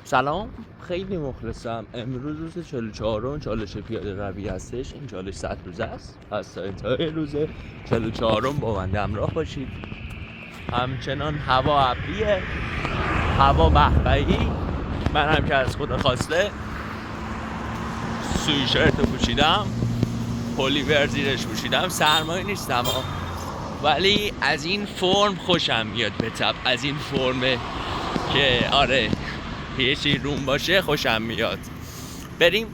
سلام، خیلی مخلصم. امروز روز 44م چالش پیاده روی هستش. این چالش 100 روزه است. پس تا انتهای روز 44م با من همراه باشید. همچنان هوا ابریه، هوا بهبهی. من هم که از خود خواسته سویشرت رو پوشیدم، پلیور زیرش پوشیدم. سرمایه نیستم ولی از این فرم خوشم میاد. به طب از این فرمه که آره یه چی روم باشه خوشم میاد. بریم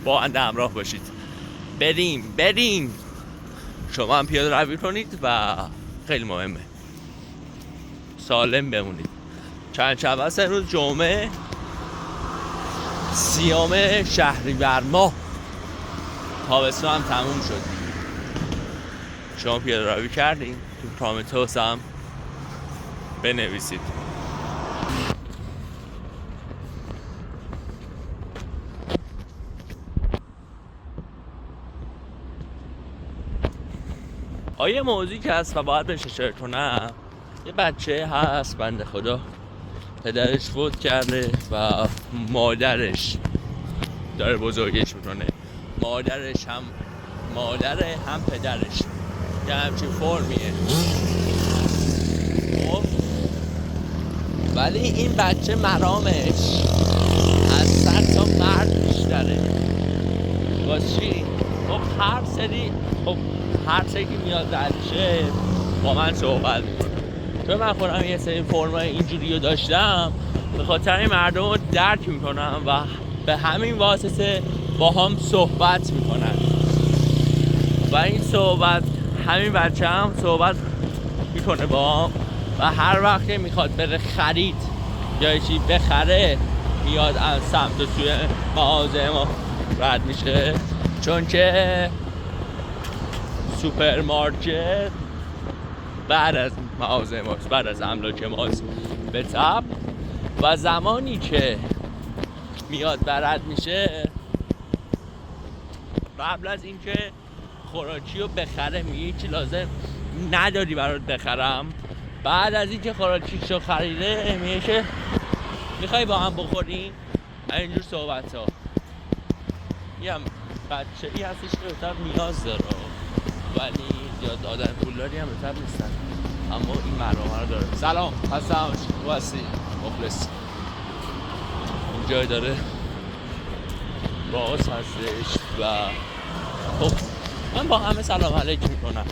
با من همراه باشید. بریم شما هم پیاده روی کنید و خیلی مهمه سالم بمونید. چند شب است روز جمعه 30 شهریور ماه، تابستون هم تموم شد. شما پیاده روی کردین؟ تو پرومتوس هم بنویسید. آیه موضوعی که هست و باید بهش اشاره کنم، یه بچه هست بنده خدا پدرش فوت کرده و مادرش داره بزرگش میکنه. مادرش هم مادره هم پدرش، یه همچین فرمیه. ولی این بچه مرامش از 100 تا مرد بیشتره. واسه چی؟ خب هر سری که میاد درشه با من صحبت میکنه. چون من خودم یه سری فرمای اینجوری رو داشتم، به خاطر این مردم رو درک میکنم و به همین واسطه با هم صحبت میکنن. و این صحبت، همین بچه هم صحبت میکنه با هم و هر وقت که میخواد بره خرید یا چی بخره میاد از سمت و سوی مغازه ما رد میشه، چون که سوپرمارکت بعد از مغازه ماست، بعد از املاک ماست به طب. و زمانی که میاد برد میشه، قبل از اینکه خوراکی رو بخره میگه چی لازم نداری برات بخرم. بعد از اینکه خوراکیش رو خریده میگه که میخوای با هم بخوریم. اینجور صحبت ها. یه بچه ای هستش که به طب نیاز داره ولی زیاد آدم پولداری هم به طب نیستن، اما این مرامه رو داره. سلام، هستم واسه مخلص. این جای داره باز هستش و خب من با همه سلام علیک میکنم.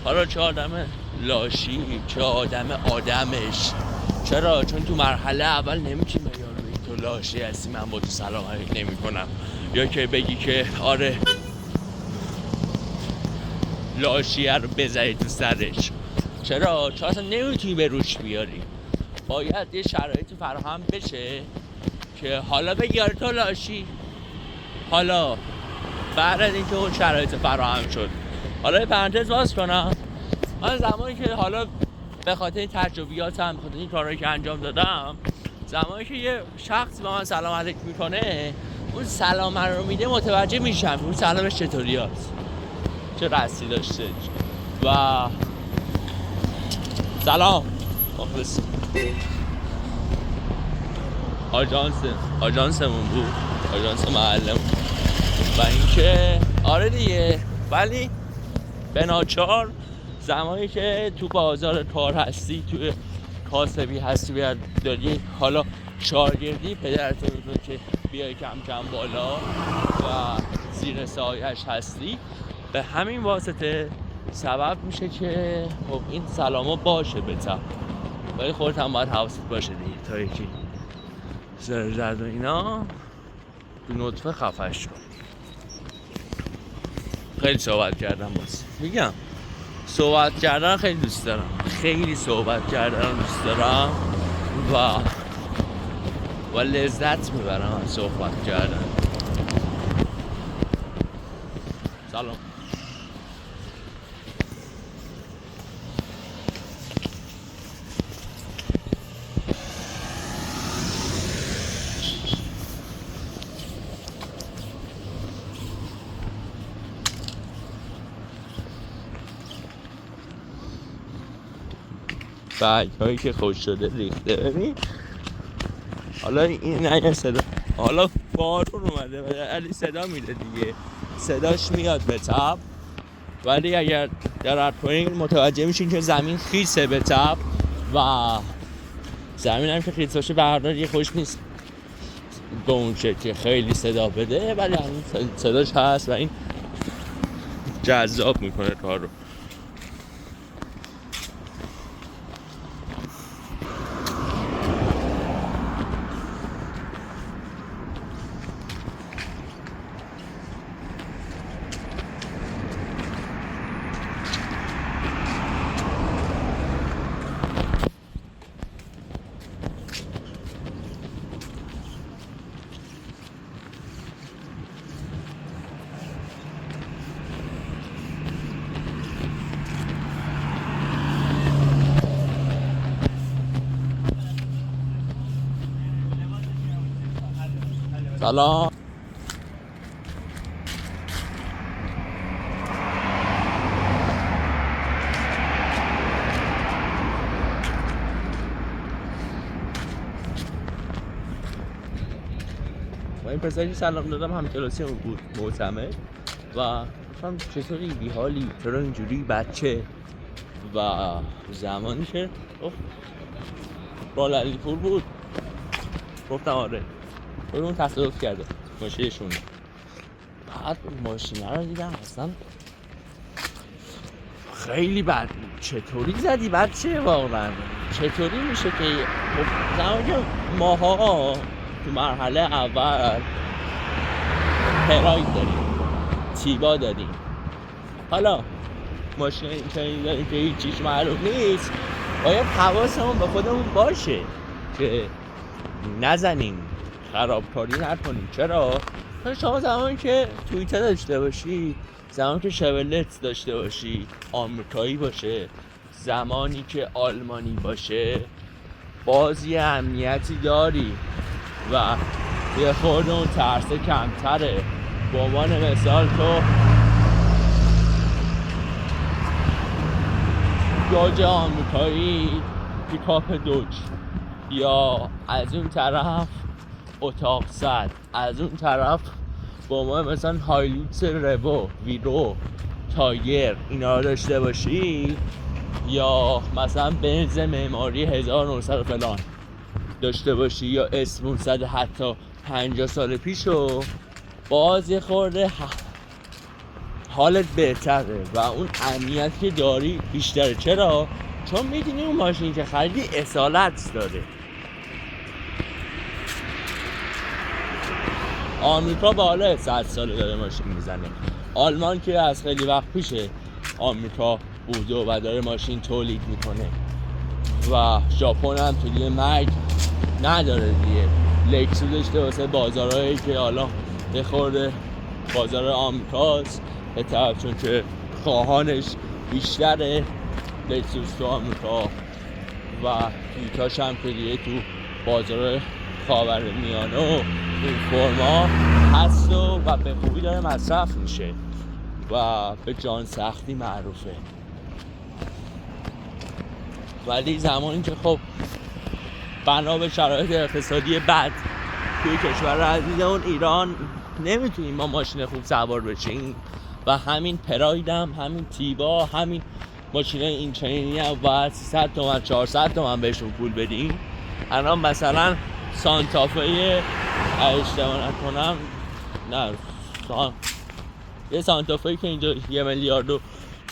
حالا چه آدم لاشی چه آدمش، چرا؟ چون تو مرحله اول نمیتونی بگی تو لاشی هستی من با تو سلام علیک نمی کنم، یا که بگی که آره لاشیه رو بذاری تو سرش. چرا؟ چون اصلا نمیتونی به روش بیاری. باید یه شرایطی فراهم بشه که حالا بگی آره تو لاشی. حالا بعد از اینکه اون شرایط فراهم شد، حالا یه پرانتز باز کنم، من زمانی که حالا به خاطر تجربیاتم، به خاطر این کارهایی که انجام دادم، زمانی که یه شخص با من سلام علیک میکنه، اون سلام رو میده متوجه میشم اون سلامش چطوری هست، چه رسی داشته. و سلام مخلص. آژانسمون بود، آژانس محلمون. و اینکه آره دیگه، ولی به ناچار زمانی که تو بازار کار هستی، تو کاسبی هستی، بیاد داری حالا شاگردی پدرتون رو که بیای کم کم بالا و زیر سایش هستی، به همین واسطه سبب میشه که خب این سلامو باشه به طب. ولی خودت هم باید حواست باشه دیگه تا یکی زرد و اینا تو نطفه خفش کن. خیلی صحبت کردم، باز میگم صحبت کردن خیلی دوست دارم، خیلی صحبت کردن دوست دارم و لذت میبرم از صحبت کردن. سلام. برگ هایی که خوش شده ریخته، ببین حالا این نه صدا، حالا بارون اومده ولی صدا میده دیگه، صداش میاد به تب. ولی اگر در پایین متوجه میشین که زمین خیسه به تب و زمین هم که خیس باشه بردار یه خوش نیست به اون که خیلی صدا بده، ولی همین صداش هست و این جذاب میکنه کار رو. سلام. با این پسری سلام دادم، هم کلاسی اون بود معتمد و گفتم چطوری، بیحالی، چرا اینجوری بچه؟ و زمانی که راه علیپور بود گفتم آره اون تصادف کرده ماشینشون. بعد ماشینه رو دیدم اصلا خیلی بد بود. چطوری زدی بچه؟ واقعا چطوری میشه که زمانی که ماها تو مرحله اول پراید داریم، تیبا داریم، حالا ماشین اینطوری داریم که هیچیش معلوم نیست، باید حواسمون به خودمون باشه که نزنیم، خرابکاری نکنیم. چرا؟ شما زمانی که توییتر داشته باشی، زمانی که شولت داشته باشی آمریکایی باشه، زمانی که آلمانی باشه، باز یه امنیتی داری و یه خورده اون ترسه کمتره. به عنوان مثال تو دوج آمریکایی، پیکاپ دوج، یا از اون طرف اتاق صد، از اون طرف با ما مثلا هایلوکس ربو، ویرو، تایر اینا رو داشته باشی، یا مثلا بنز معماری 1900 فلان داشته باشی، یا S500 حتی 50 سال پیشو، باز یه خورده حالت بهتره و اون امنیتی که داری بیشتره. چرا؟ چون میدونی اون ماشین که خریدی اصالت داره. آمریکا بالا 100 ساله داره ماشین میزنه. آلمان که از خیلی وقت پیشه آمریکا بوده و داره ماشین تولید میکنه و ژاپن هم تو دیگه مرگ نداره دیگه. لکسوس داشته واسه بازارهایی که حالا یه خورده بازار آمریکاست به طرف، چون که خواهانش بیشتره لکسوس تو آمریکا و تویتاش هم که دیگه تو بازار خاورمیانه و این فرما هست و به خوبی داره مصرف میشه و به جان سختی معروفه. ولی زمانی که خب بنا به شرایط اقتصادی بد توی کشور عزیزمون ایران نمیتونیم ما ماشین خوب سوار بشیم و همین پراید هم، همین تیبا، همین ماشین این چنینی هم باید 300 تومن 400 تومن بهشون پول بدیم. الان مثلا سانتافه اشتباه نکنم، نه یه سانتافه که اینجا 1 میلیارد و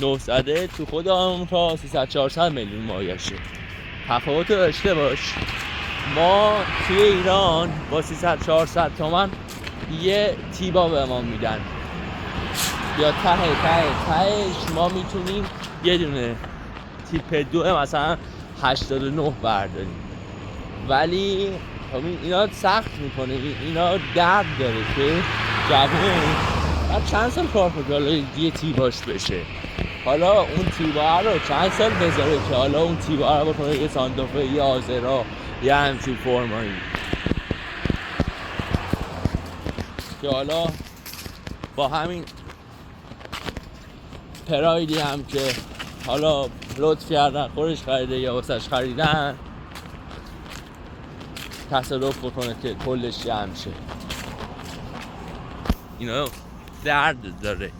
900 تو خود آمریکا 300-400 میلیون مایشه. تفاوت رو داشته باش. ما توی ایران با 300-400 تومن یه تیبا به ما میدن، یا تهش ما میتونیم یه دونه تیپ 2 مثلا 89 برداریم. ولی اینا سخت میکنه، اینا درد داره که جوون بعد چند سال کار کنه حالا یه تیباش بشه، حالا اون تیبا رو چند سال بذاره که حالا اون تیبا رو بکنه یه سانتافه، یه آزرا، یه همچین فرمایی که حالا با همین پرایدی هم که حالا لطف کردن خودش خریده یا واسش خریدن، تصادف بکنه که کلش جمع شه. اینا درد داره.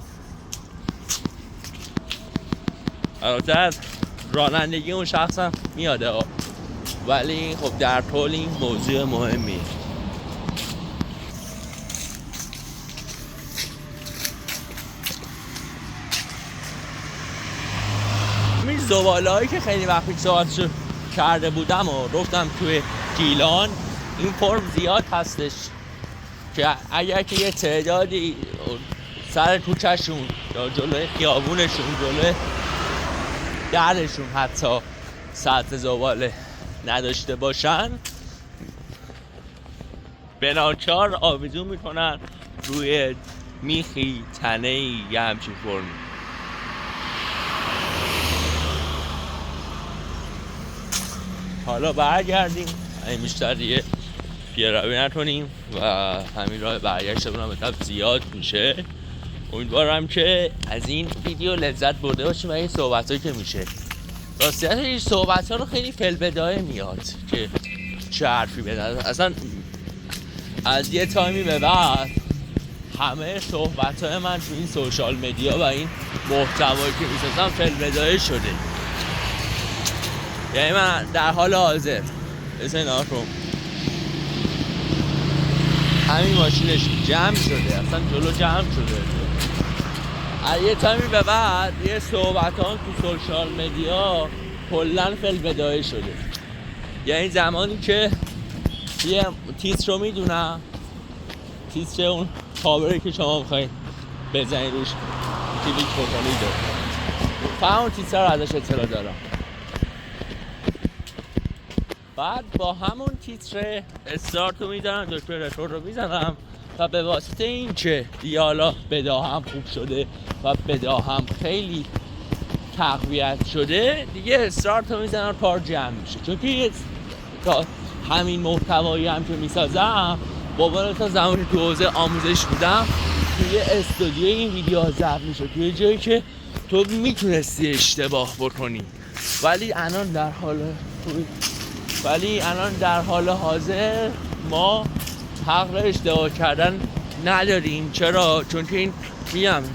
البته از رانندگی اون شخص هم میاده، ولی خب در طول این موضوع مهمیه. این زباله هایی که خیلی وقت پیش صحبتشو کرده بودم و رفتم توی گیلان، این فرم زیاد هستش که اگر که یه تعدادی سر کوچه‌شون یا جلوی خیابونشون، جلوی درشون حتی سطح زباله نداشته باشن، بناچار آویزون میکنن روی میخی، تنه‌ای، یه همچین فرمی. حالا برگردیم، این مشتریه پیاروی نکنیم و همین راه برگشتمون هم طب زیاد میشه. امیدوارم که از این ویدیو لذت برده باشیم و این صحبت که میشه. راستیت این صحبت ها رو خیلی فلبدایه میاد که چه حرفی بدن. اصلا از یه تایمی به بعد همه صحبت های من تو این سوشال مدیا و این محتوایی که میسازم فلبدایه شده. یعنی من در حال حاضر بسید ناکن همین ماشینش جمع شده، اصلا جلو جمع شده. از یه تایمی به بعد یه صحبت ها تو سوشال مدیا کلن فلبدایه شده. یعنی زمانی که یه تیتر رو میدونم، تیتر اون خبری که شما میخواین بزنید روش کلیک بکنید، فقط اون تیتر رو ازش اطلاع دارم. بعد با همون تیتر استارت رو میزنم، دکتر رکورد رو میزنم و به واسطه این که دیالا بداهم خوب شده و بداهم خیلی تقویت شده، دیگه استارت رو میزنم کار جمع میشه. چون که تا همین محتوایی هم که میسازم با تا زمانی تو حوزه آموزش بودم توی استودیو این ویدیوها ضبط میشه، توی جایی که تو میتونستی اشتباه بکنی، ولی الان در حال حاضر ما حق اشتباه کردن نداریم. چرا؟ چون که این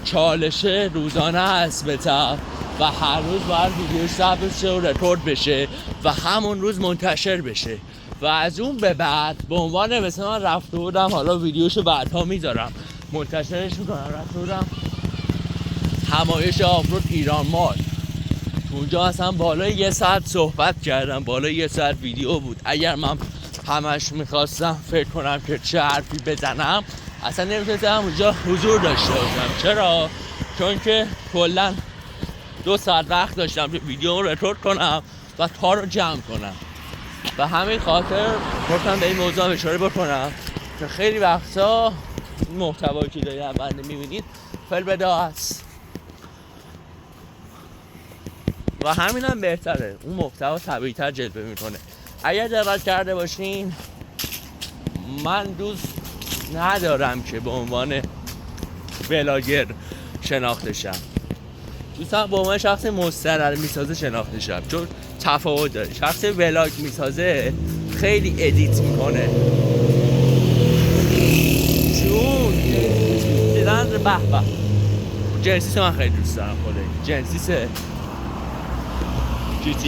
چالش روزانه هست به طب و هر روز باید ویدیوش ضبط بشه و رکورد بشه و همون روز منتشر بشه و از اون به بعد به عنوان مثلا من رفته بودم حالا ویدیوشو بعدها میذارم منتشرش میکنم، رفته بودم همایش آفرود ایران مال، اونجا اصلا بالای 1 ساعت صحبت کردم، بالای 1 ساعت ویدیو بود. اگر من همش میخواستم فکر کنم که چه حرفی بزنم اصلا نمیتونستم اونجا حضور داشته باشم. چرا؟ چون که کلا 2 ساعت وقت داشتم که ویدیو رو رکورد کنم و تا رو جمع کنم و همین خاطر گفتم به این موضوع اشاره بکنم که خیلی وقتا این محتوایی که دارید بنده میبینید فلبدایه است و همین هم بهتره، اون محتوا طبیعی‌تر جلوه میکنه. اگر دقت کرده باشین من دوست ندارم که به عنوان بلاگر شناخته شم، دوستم به عنوان شخص مستند میسازه شناخته شم، چون تفاوت داره. شخص ولاگ میسازه خیلی ادیت میکنه، چون دیدن به به جنسیس من خیلی دوست دارم، خود جنسیس GT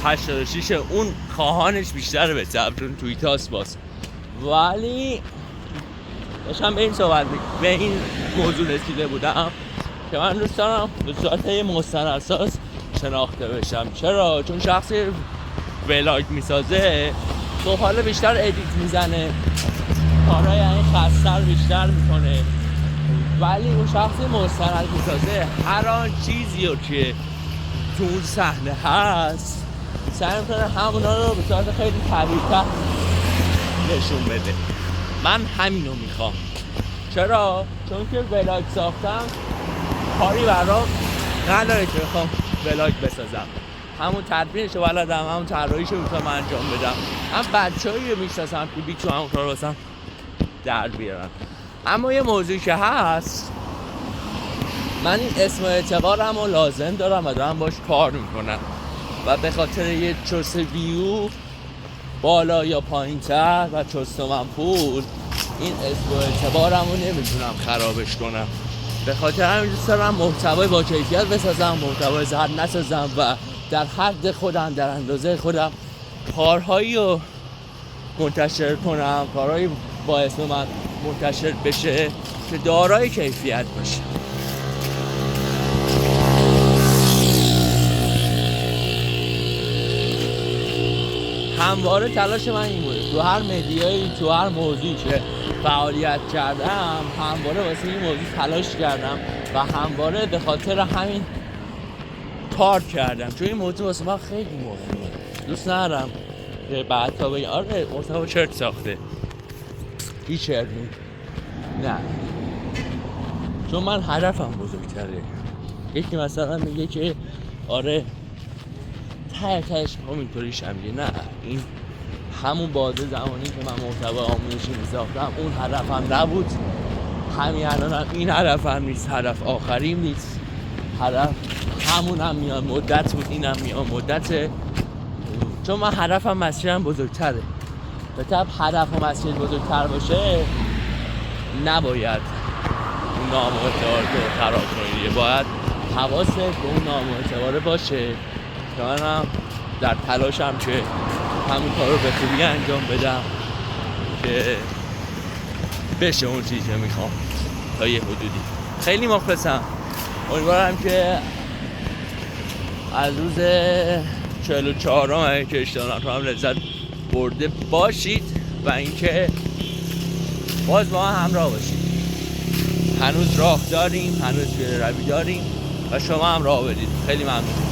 86 اون خواهانش بیشتره به طبع توییت هاست باز، ولی داشتم به این صحبت به این موضوع رسیده بودم که من دوست دارم به صورت مستندساز شناخته بشم. چرا؟ چون شخصی ولاگ میسازه خب حالا بیشتر ادیت میزنه، کارهای این خستر بیشتر میکنه، ولی اون شخصی مستند میسازه هر آن چیزی رو که تو اون صحنه هست سعی میکنه همونا رو به صورت خیلی طبیعی‌تر نشون بده. من همینو میخوام. چرا؟ چون که ولاگ ساختم کاری برام نداره که بخوام ولاگ بسازم، همون تدوینشو بلدم، همون طراحیشو میتونم انجام بدم، هم بچه‌ای رو میشناسم که بیچو همون کارو واسم در بیارن. اما یه موضوعی که هست، من این اسم و اعتبارم رو لازم دارم و دارم باش کار میکنم و به خاطر یه چوس ویو بالا یا پایین تر و چست و منپول، این اسم و اعتبارم رو نمیتونم خرابش کنم. به خاطر همین دوست دارم محتوای با کیفیت بسازم، محتوای زرد نسازم و در حد خودم، در اندازه خودم کارهایی رو منتشر کنم، کارهایی با اسم من منتشر بشه که دارای کیفیت باشه. همواره تلاش من این بوده تو هر مدیایی، تو هر موضوعی که فعالیت کردم، همواره واسه این موضوع تلاش کردم و همواره به خاطر همین کار کردم، چون این موضوع واسه من خیلی مهمه. دوست ندارم که بعد تا بگم آره مرتضی چرت ساخته، هیچ چرت نه، چون من هدفم بزرگتره. یکی مثلا میگه که آره تهش میخوام اینطوری شم، نه، این همون بازه زمانی که من محتوای آموزشی میساختم اون هدفم نبود، همین الانم این هدفم نیست، هدف آخریم نیست، هدف همونم میان مدت بود، اینم میان مدته، چون من هدفم مسیرم بزرگتره. به طب هدف و مسیر بزرگتر باشه نباید اون نام و اعتبار تو خراب کنی، باید حواست به اون نام و اعتبار باشه که منم در تلاشم که همون کار رو به خوبی انجام بدم که بشه اون چیزی که میخوام تا یه حدودی. خیلی مخلصم، امیدوارم که از روز 44 که اشتباه نکنم لذت برده باشید و اینکه باز با من همراه باشید. هنوز راه داریم، هنوز روی داریم و شما هم راه بدید. خیلی ممنون.